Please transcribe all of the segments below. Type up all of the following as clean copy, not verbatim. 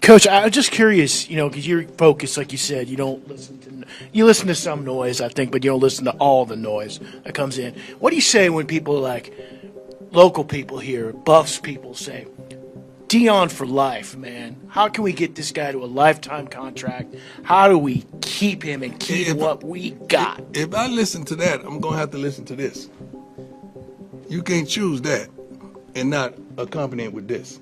Coach, I was just curious, because you're focused, like you said, you listen to some noise, I think, but you don't listen to all the noise that comes in. What do you say when people like local people here, Buffs people say, Deion for life, man. How can we get this guy to a lifetime contract? How do we keep him and keep what we got? If I listen to that, I'm going to have to listen to this. You can't choose that and not accompany it with this.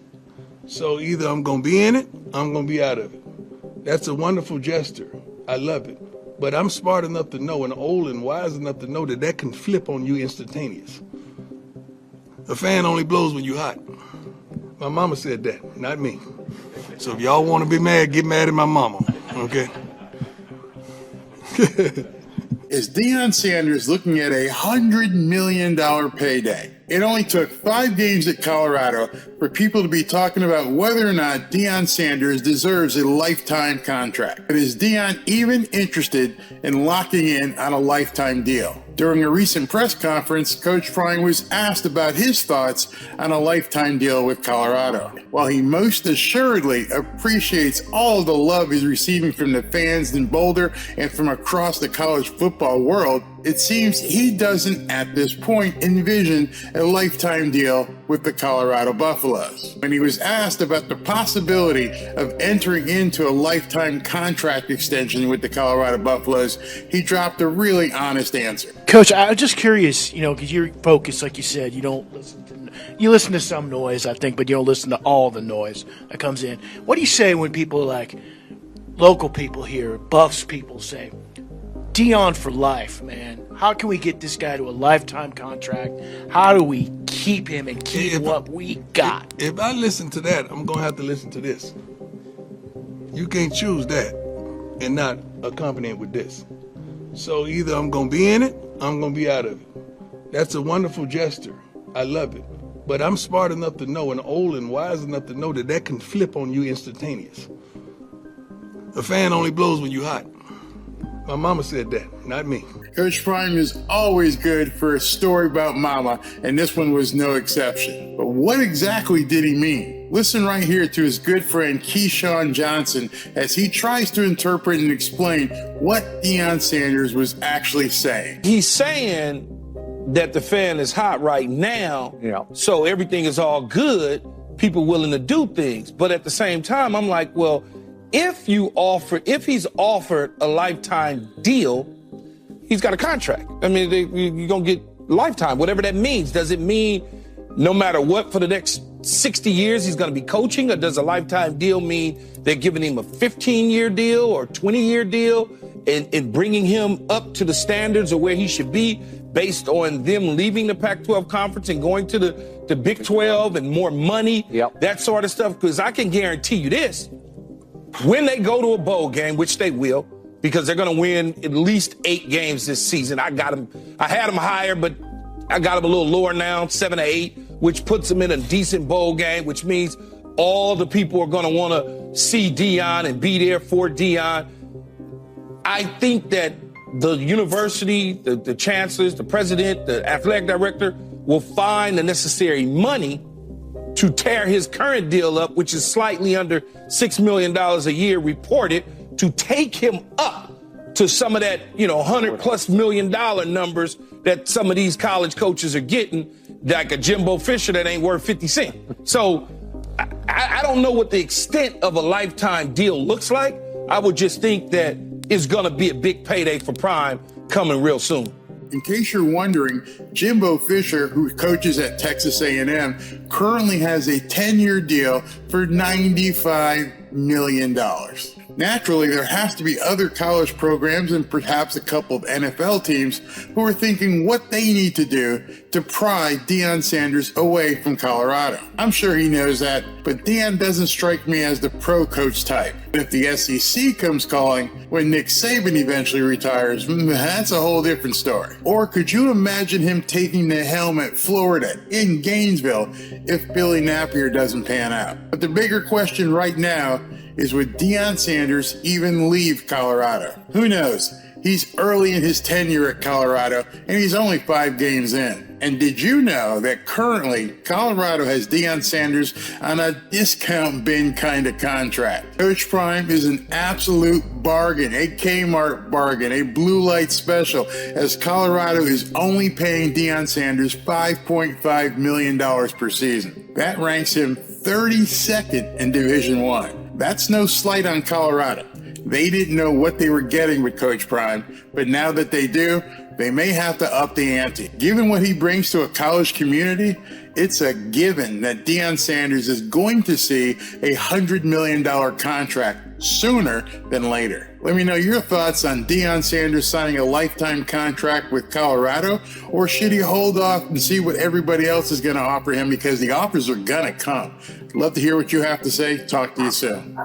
So either I'm going to be in it, or I'm going to be out of it. That's a wonderful gesture. I love it. But I'm smart enough to know and old and wise enough to know that that can flip on you instantaneous. A fan only blows when you're hot. My mama said that, not me. So if y'all want to be mad, get mad at my mama, okay? Is Deion Sanders looking at $100 million payday? It only took 5 games at Colorado for people to be talking about whether or not Deion Sanders deserves a lifetime contract. But is Deion even interested in locking in on a lifetime deal? During a recent press conference, Coach Prime was asked about his thoughts on a lifetime deal with Colorado. While he most assuredly appreciates all of the love he's receiving from the fans in Boulder and from across the college football world, it seems he doesn't at this point envision a lifetime deal with the Colorado Buffaloes. When he was asked about the possibility of entering into a lifetime contract extension with the Colorado Buffaloes, he dropped a really honest answer. Coach, I was just curious, because you're focused, like you said, you listen to some noise, I think, but you don't listen to all the noise that comes in. What do you say when people like local people here, Buffs people say, Deion for life, man. How can we get this guy to a lifetime contract? How do we keep him and keep what we got? If I listen to that, I'm going to have to listen to this. You can't choose that and not accompany it with this. So either I'm going to be in it, or I'm going to be out of it. That's a wonderful gesture. I love it. But I'm smart enough to know and old and wise enough to know that that can flip on you instantaneous. A fan only blows when you're hot. My mama said that, not me. Coach Prime is always good for a story about mama, and this one was no exception. But what exactly did he mean? Listen right here to his good friend Keyshawn Johnson as he tries to interpret and explain what Deion Sanders was actually saying. He's saying that the fan is hot right now, so everything is all good, people willing to do things. But at the same time, I'm like, well, if he's offered a lifetime deal, he's got a contract. I mean, you're going to get lifetime, whatever that means. Does it mean no matter what for the next 60 years he's going to be coaching, or does a lifetime deal mean they're giving him a 15-year deal or 20-year deal and bringing him up to the standards of where he should be based on them leaving the Pac-12 conference and going to the Big 12 and more money, that sort of stuff? Because I can guarantee you this. When they go to a bowl game, which they will, because they're going to win at least 8 games this season. I had them higher, but I got them a little lower now, 7 or 8, which puts them in a decent bowl game, which means all the people are going to want to see Deion and be there for Deion. I think that the university, the chancellors, the president, the athletic director will find the necessary money to tear his current deal up, which is slightly under $6 million a year reported, to take him up to some of that, $100+ million numbers that some of these college coaches are getting, like a Jimbo Fisher that ain't worth 50 cents. So I don't know what the extent of a lifetime deal looks like. I would just think that it's going to be a big payday for Prime coming real soon. In case you're wondering, Jimbo Fisher, who coaches at Texas A&M, currently has a 10-year deal for $95 million. Naturally, there has to be other college programs and perhaps a couple of NFL teams who are thinking what they need to do to pry Deion Sanders away from Colorado. I'm sure he knows that, but Deion doesn't strike me as the pro coach type. But if the SEC comes calling when Nick Saban eventually retires, that's a whole different story. Or could you imagine him taking the helm at Florida in Gainesville if Billy Napier doesn't pan out? But the bigger question right now is, would Deion Sanders even leave Colorado? Who knows? He's early in his tenure at Colorado, and he's only 5 games in. And did you know that currently Colorado has Deion Sanders on a discount bin kind of contract? Coach Prime is an absolute bargain, a Kmart bargain, a blue light special, as Colorado is only paying Deion Sanders $5.5 million per season. That ranks him 32nd in Division I. That's no slight on Colorado. They didn't know what they were getting with Coach Prime, but now that they do, they may have to up the ante. Given what he brings to a college community, it's a given that Deion Sanders is going to see a $100 million contract sooner than later. Let me know your thoughts on Deion Sanders signing a lifetime contract with Colorado, or should he hold off and see what everybody else is going to offer him, because the offers are going to come. Love to hear what you have to say. Talk to you soon.